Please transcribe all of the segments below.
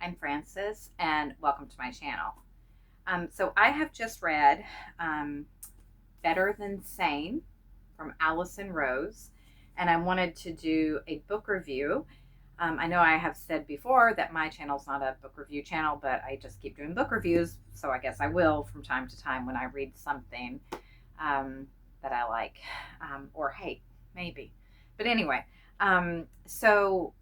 I'm Frances, and welcome to my channel. So I have just read um, Than Sane from Allison Rose, and I wanted to do a book review. I know I have said before that my channel's not a book review channel, but I just keep doing book reviews, so I guess I will from time to time when I read something that I like or hate, maybe. But anyway, so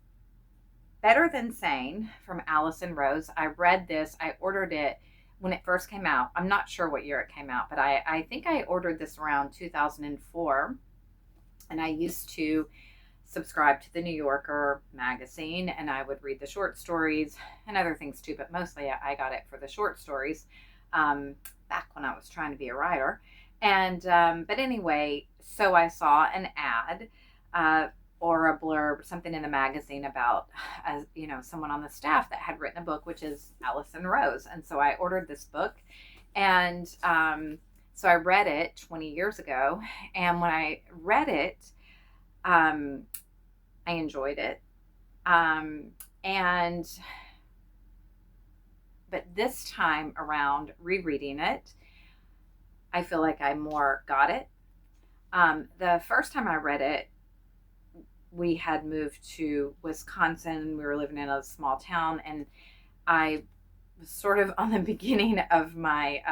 Than Sane from Allison Rose. I read this. I ordered it when it first came out. I'm not sure what year it came out, but I think I ordered this around 2004. And I used to subscribe to the New Yorker magazine, and I would read the short stories and other things too, but mostly I got it for the short stories back when I was trying to be a writer. And but anyway, so I saw an ad or a blurb, something in the magazine about, someone on the staff that had written a book, which is Allison Rose. And so I ordered this book, and so I read it 20 years ago. And when I read it, I enjoyed it. And but this time around, rereading it, I feel like I more got it. The first time I read it, we had moved to Wisconsin. We were living in a small town, and I was sort of on the beginning of my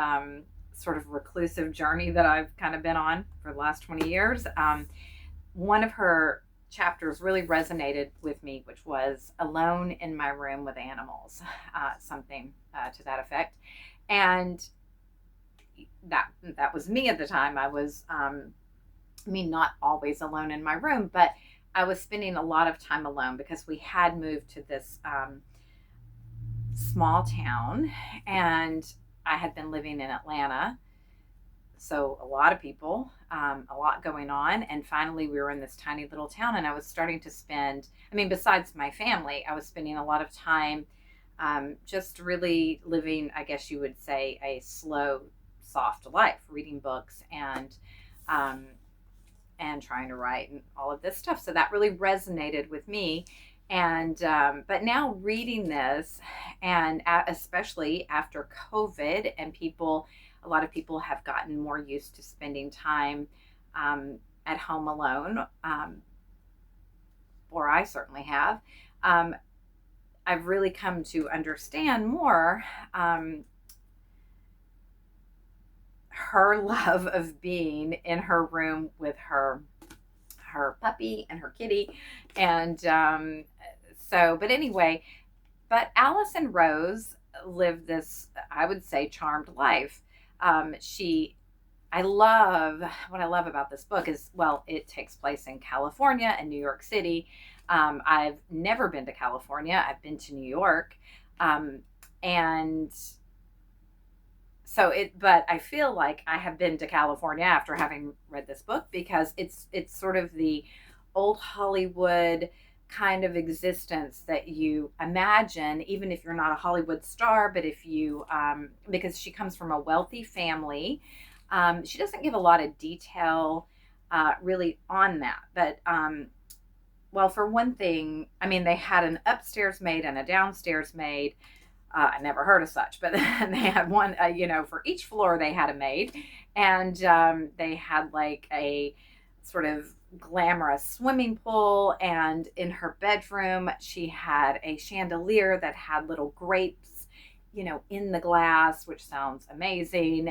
sort of reclusive journey that I've kind of been on for the last 20 years. One of her chapters really resonated with me, which was alone in my room with animals, something to that effect. And that was me at the time. I was, not always alone in my room, but I was spending a lot of time alone because we had moved to this small town, and I had been living in Atlanta. So a lot of people, a lot going on. And finally we were in this tiny little town, and I was starting to spend, besides my family, I was spending a lot of time just really living, I guess you would say, a slow, soft life, reading books and trying to write and all of this stuff. So that really resonated with me. And but now reading this, and especially after COVID, and a lot of people have gotten more used to spending time at home alone, or I certainly have. I've really come to understand more her love of being in her room with her puppy and her kitty. And but anyway, but Allison Rose lived this, I would say, charmed life. I love, what I love about this book is, well, it takes place in California and New York City. I've never been to California. I've been to New York. And but I feel like I have been to California after having read this book, because it's sort of the old Hollywood kind of existence that you imagine, even if you're not a Hollywood star. But if you, because she comes from a wealthy family, she doesn't give a lot of detail really on that. But well, for one thing, they had an upstairs maid and a downstairs maid. I never heard of such, but they had one, for each floor they had a maid. And they had like a sort of glamorous swimming pool. And in her bedroom, she had a chandelier that had little grapes, in the glass, which sounds amazing.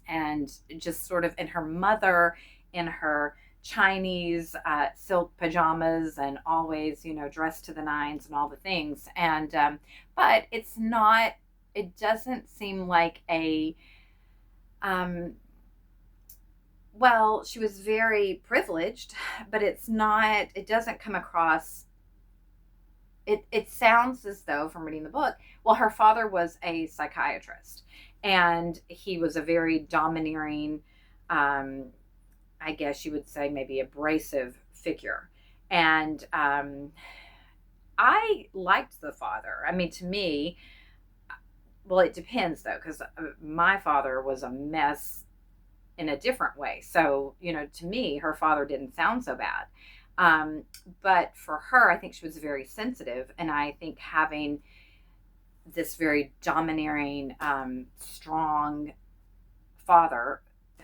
And just sort of, and her mother in her Chinese silk pajamas, and always, dressed to the nines and all the things. And but it doesn't seem like well, she was very privileged, but it doesn't come across, it sounds as though, from reading the book, well, her father was a psychiatrist, and he was a very domineering, I guess you would say, maybe abrasive figure. And I liked the father. To me, well, it depends though, because my father was a mess in a different way. So, to me, her father didn't sound so bad. Um, but for her, I think she was very sensitive. And I think having this very domineering, strong father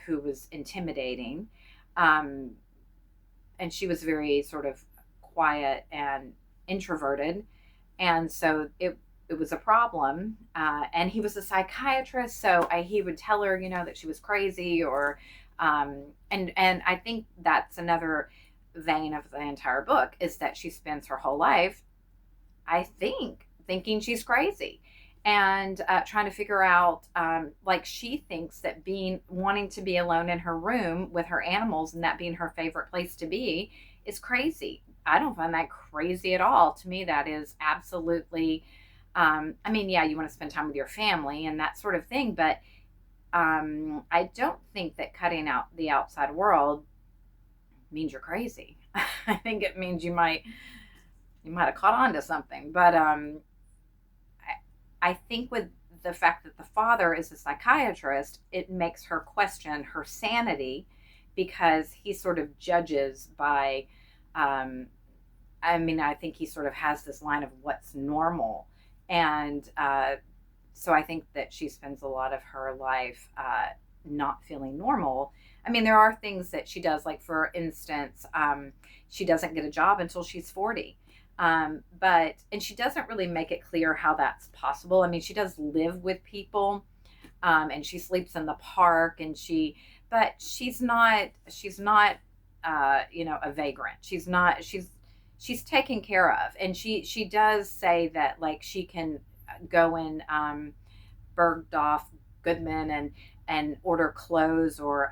who was intimidating, um, and she was very sort of quiet and introverted, and so it was a problem. And he was a psychiatrist, so he would tell her, that she was crazy, or and I think that's another vein of the entire book, is that she spends her whole life, I think, thinking she's crazy, and trying to figure out, like, she thinks that being wanting to be alone in her room with her animals and that being her favorite place to be is crazy. I don't find that crazy at all. To me, that is absolutely, I mean, yeah, you want to spend time with your family and that sort of thing, but I don't think that cutting out the outside world means you're crazy. I think it means you might have caught on to something. But I think with the fact that the father is a psychiatrist, it makes her question her sanity, because he sort of judges by, um, I mean, I think he sort of has this line of what's normal. And so I think that she spends a lot of her life not feeling normal. I mean, there are things that she does, like, for instance, she doesn't get a job until she's 40. And she doesn't really make it clear how that's possible. I mean, she does live with people, and she sleeps in the park, but she's not, a vagrant. She's taken care of. And she does say that, like, she can go in, Bergdorf Goodman, and order clothes, or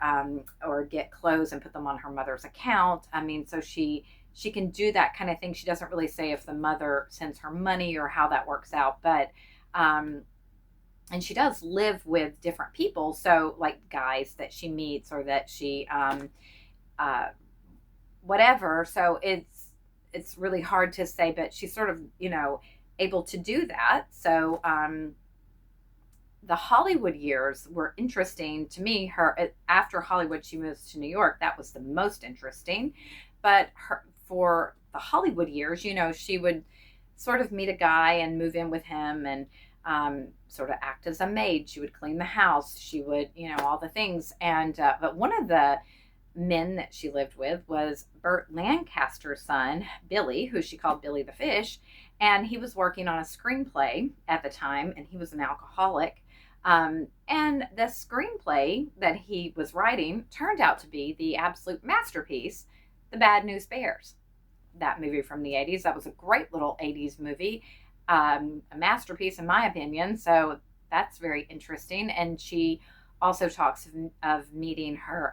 get clothes and put them on her mother's account. I mean, so she can do that kind of thing. She doesn't really say if the mother sends her money or how that works out, but and she does live with different people, so, like, guys that she meets, or that she whatever. So it's really hard to say, but she's sort of, able to do that. So the Hollywood years were interesting to me. After Hollywood, she moves to New York. That was the most interesting. But for the Hollywood years, she would sort of meet a guy and move in with him, and sort of act as a maid. She would clean the house. She would, all the things. And but one of the men that she lived with was Burt Lancaster's son, Billy, who she called Billy the Fish. And he was working on a screenplay at the time, and he was an alcoholic. And the screenplay that he was writing turned out to be the absolute masterpiece, The Bad News Bears. That movie from the 80s. That was a great little 80s movie, a masterpiece in my opinion. So that's very interesting. And she also talks of meeting her,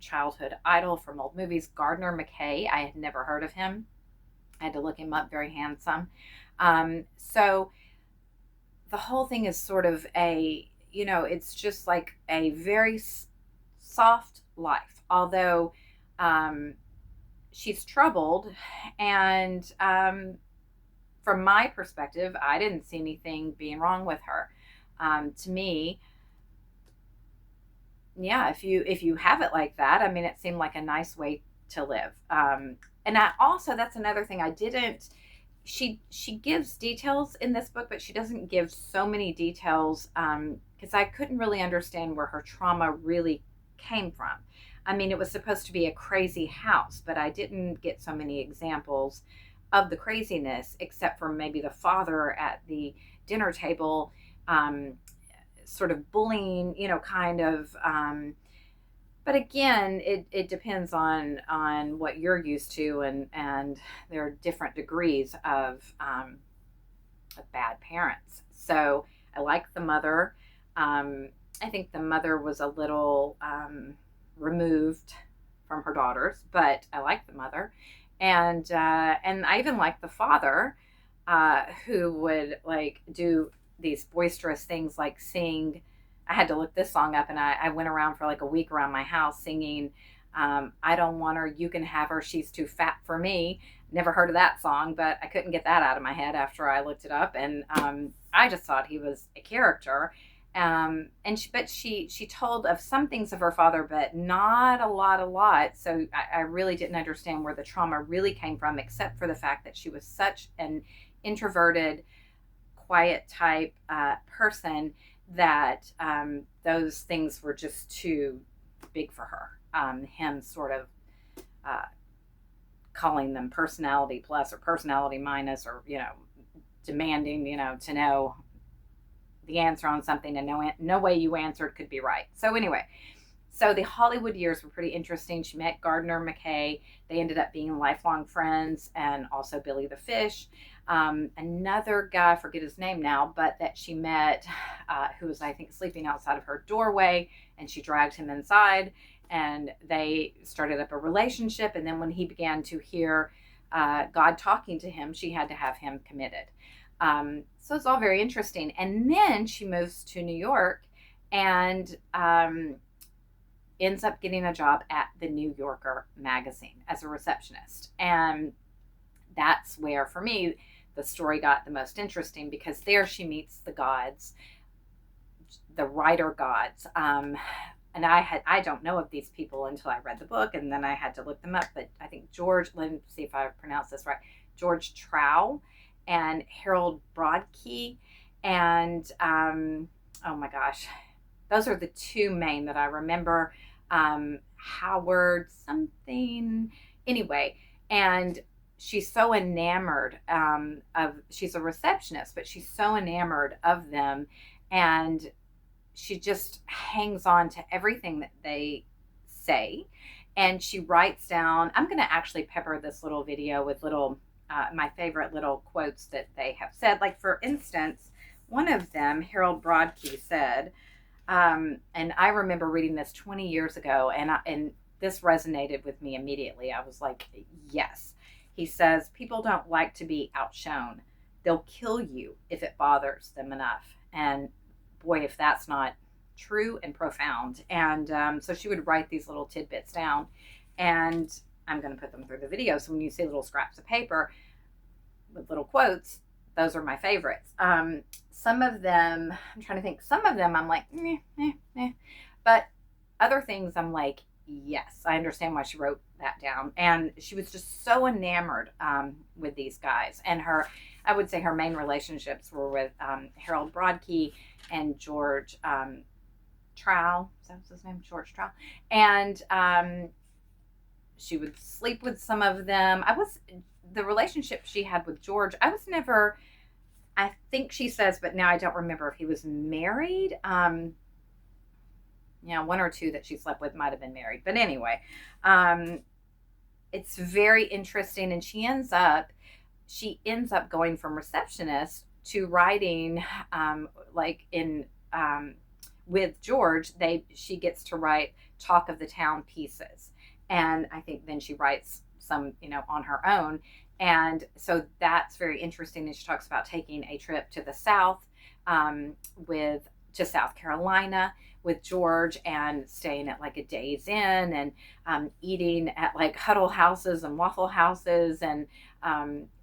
childhood idol from old movies, Gardner McKay. I had never heard of him. I had to look him up. Very handsome. So the whole thing is sort of it's just like a very soft life, although she's troubled. And from my perspective, I didn't see anything being wrong with her. To me, yeah, if you have it like that, I mean, it seemed like a nice way to live. And that's another thing I didn't. She gives details in this book, but she doesn't give so many details, because I couldn't really understand where her trauma really came from. I mean, it was supposed to be a crazy house, but I didn't get so many examples of the craziness, except for maybe the father at the dinner table, sort of bullying, kind of. But again, it depends on what you're used to, and there are different degrees of bad parents. So I like the mother. I think the mother was a little removed from her daughters, but I like the mother, and I even like the father, who would, like, do these boisterous things, like sing. I had to look this song up, and I went around for like a week around my house singing, I don't want her, you can have her, she's too fat for me. Never heard of that song, but I couldn't get that out of my head after I looked it up. And I just thought he was a character. But she told of some things of her father, but not a lot. So I really didn't understand where the trauma really came from, except for the fact that she was such an introverted, quiet type person that those things were just too big for her. Him sort of calling them personality plus or personality minus, or demanding to know the answer on something, and no way you answered could be right. So anyway, so the Hollywood years were pretty interesting. She met Gardner McKay. They ended up being lifelong friends, and also Billy the Fish. Another guy, I forget his name now, but that she met, who was, I think, sleeping outside of her doorway, and she dragged him inside, and they started up a relationship. And then when he began to hear God talking to him, she had to have him committed. So it's all very interesting. And then she moves to New York and ends up getting a job at the New Yorker magazine as a receptionist. And that's where, for me, the story got the most interesting, because there she meets the gods, the writer gods. And I don't know of these people until I read the book, and then I had to look them up. But I think let me see if I pronounce this right, George Trow and Harold Broadkey, and oh my gosh, those are the two main that I remember. Howard something, anyway. And she's so enamored she's a receptionist, but she's so enamored of them, and she just hangs on to everything that they say. And she writes down, I'm going to actually pepper this little video with little my favorite little quotes that they have said. Like, for instance, one of them, Harold Broadkey, said, and I remember reading this 20 years ago, and this resonated with me immediately. I was like, yes. He says, people don't like to be outshone. They'll kill you if it bothers them enough. And boy, if that's not true and profound. And so she would write these little tidbits down, and I'm going to put them through the video. So when you see little scraps of paper with little quotes, those are my favorites. Some of them, I'm trying to think, some of them I'm like, but other things I'm like, yes, I understand why she wrote that down. And she was just so enamored with these guys. And I would say her main relationships were with Harold Broadkey and George Trow. Is that his name? George Trow. And she would sleep with some of them. The relationship she had with George, I was never, I think she says, but now I don't remember if he was married. One or two that she slept with might have been married. But anyway, it's very interesting. And she ends up going from receptionist to writing, with George, she gets to write talk of the town pieces. And I think then she writes some, on her own. And so that's very interesting. And she talks about taking a trip to the South, to South Carolina with George, and staying at like a Days Inn, and eating at like Huddle Houses and Waffle Houses. And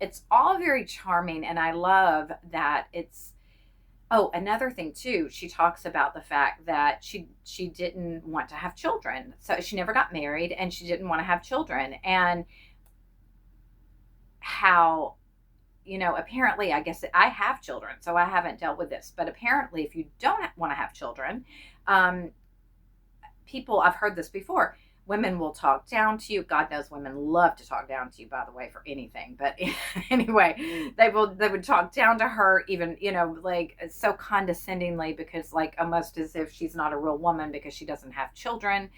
it's all very charming. And I love that another thing too, she talks about the fact that she didn't want to have children. So she never got married, and she didn't want to have children. And how, apparently, I guess I have children, so I haven't dealt with this. But apparently, if you don't want to have children, people, I've heard this before, women will talk down to you. God knows women love to talk down to you, by the way, for anything. But anyway, they would talk down to her, even, like so condescendingly, because like almost as if she's not a real woman because she doesn't have children.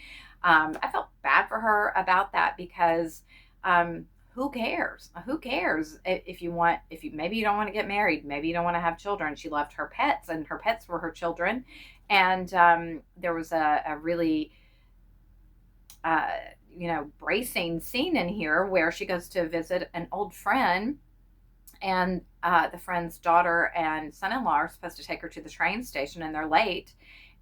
I felt bad for her about that, because who cares? Who cares if maybe you don't want to get married, maybe you don't want to have children. She loved her pets, and her pets were her children. And there was a really bracing scene in here where she goes to visit an old friend, and the friend's daughter and son-in-law are supposed to take her to the train station, and they're late,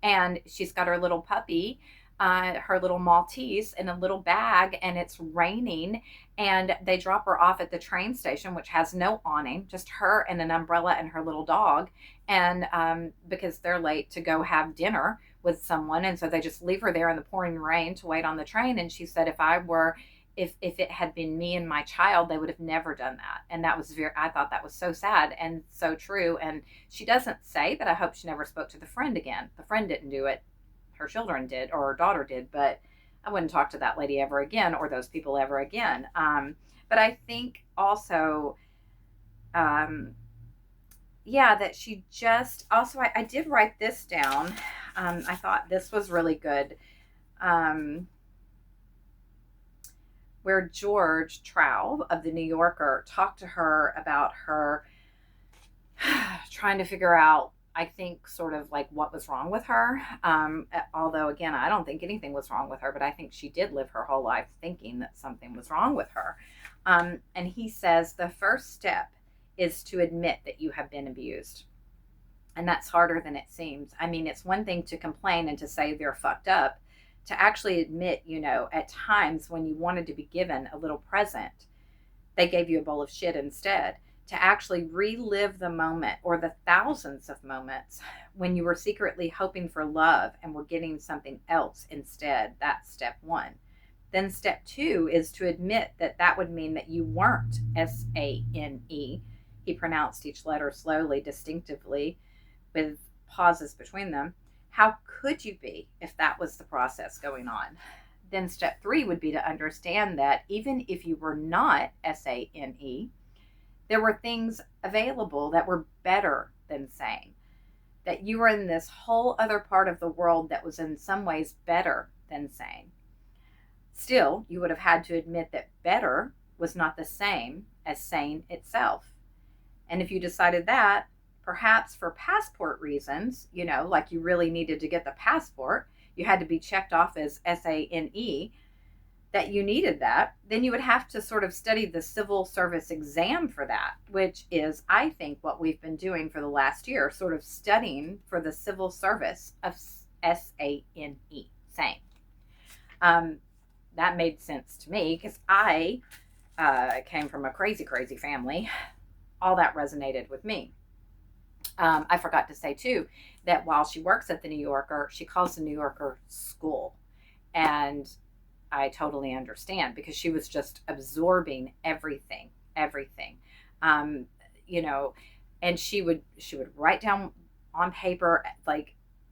and she's got her little puppy her little Maltese in a little bag, and it's raining, and they drop her off at the train station, which has no awning, just her and an umbrella and her little dog. And because they're late to go have dinner with someone, and so they just leave her there in the pouring rain to wait on the train. And she said, if it had been me and my child, they would have never done that. And that was I thought that was so sad and so true. And she doesn't say, but I hope she never spoke to the friend again. The friend didn't do it. Her children did, or her daughter did, but I wouldn't talk to that lady ever again, or those people ever again. But I think also, that she just, also, I did write this down. I thought this was really good. Where George Traub of the New Yorker talked to her about her trying to figure out, I think, sort of like what was wrong with her. Although, again, I don't think anything was wrong with her, but I think she did live her whole life thinking that something was wrong with her. And he says the first step is to admit that you have been abused. And that's harder than it seems. I mean, it's one thing to complain and to say they're fucked up, to actually admit, at times when you wanted to be given a little present, they gave you a bowl of shit instead. To actually relive the moment, or the thousands of moments when you were secretly hoping for love and were getting something else instead. That's step one. Then step two is to admit that would mean that you weren't SANE. He pronounced each letter slowly, distinctively, with pauses between them. How could you be if that was the process going on? Then step three would be to understand that even if you were not SANE, there were things available that were better than sane. That you were in this whole other part of the world that was in some ways better than sane. Still, you would have had to admit that better was not the same as sane itself. And if you decided that, perhaps for passport reasons, like you really needed to get the passport, you had to be checked off as SANE, that you needed that, then you would have to sort of study the civil service exam for that, which is, I think, what we've been doing for the last year, sort of studying for the civil service of SANE, sane. That made sense to me because I came from a crazy, crazy family. All that resonated with me. I forgot to say, too, that while she works at the New Yorker, she calls the New Yorker school. And I totally understand, because she was just absorbing everything. And she would write down on paper,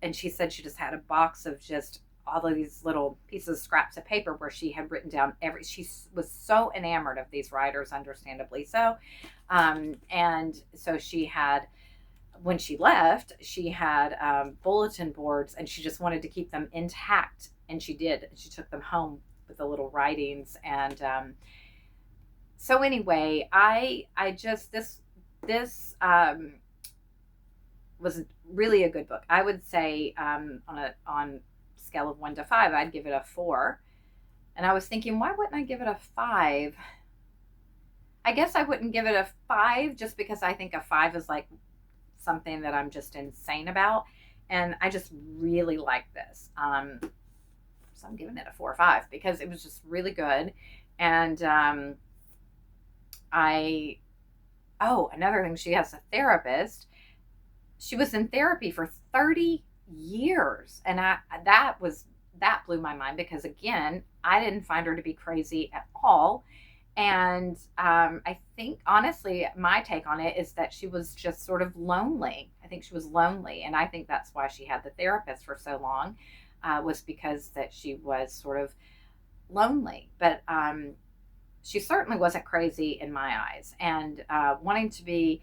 and she said she just had a box of just all of these little pieces, scraps of paper where she had written down she was so enamored of these writers, understandably so. And so she had, when she left, she had bulletin boards, and she just wanted to keep them intact. And she did. She took them home with the little writings. And so anyway, I just, this was really a good book. I would say on scale of 1 to 5, I'd give it a 4. And I was thinking, why wouldn't I give it a 5? I guess I wouldn't give it a 5 just because I think a 5 is like something that I'm just insane about. And I just really like this. So I'm giving it a 4 or 5 because it was just really good. And another thing, she has a therapist. She was in therapy for 30 years. And that blew my mind because, again, I didn't find her to be crazy at all. And I think, honestly, my take on it is that she was just sort of lonely. I think she was lonely. And I think that's why she had the therapist for so long, was because that she was sort of lonely. But she certainly wasn't crazy in my eyes. And wanting to be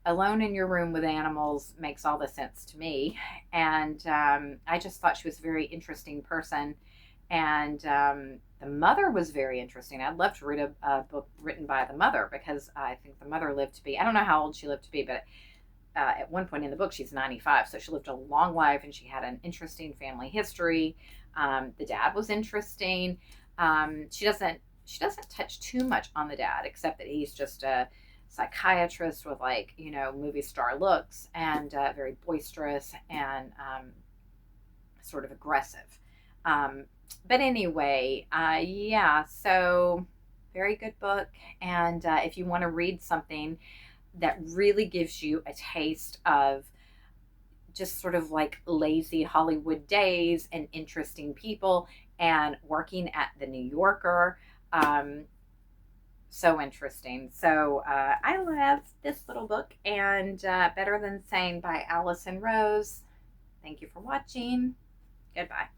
alone in your room with animals makes all the sense to me. And I just thought she was a very interesting person. And the mother was very interesting. I'd love to read a book written by the mother, because I think the mother lived to be, I don't know how old she lived to be, but at one point in the book, she's 95. So she lived a long life, and she had an interesting family history. The dad was interesting. She doesn't touch too much on the dad, except that he's just a psychiatrist with movie star looks, and very boisterous and sort of aggressive. But anyway, yeah, so very good book. And if you want to read something that really gives you a taste of just sort of like lazy Hollywood days and interesting people and working at the New Yorker, so interesting. So I love this little book, and Better Than Sane by Allison Rose. Thank you for watching. Goodbye.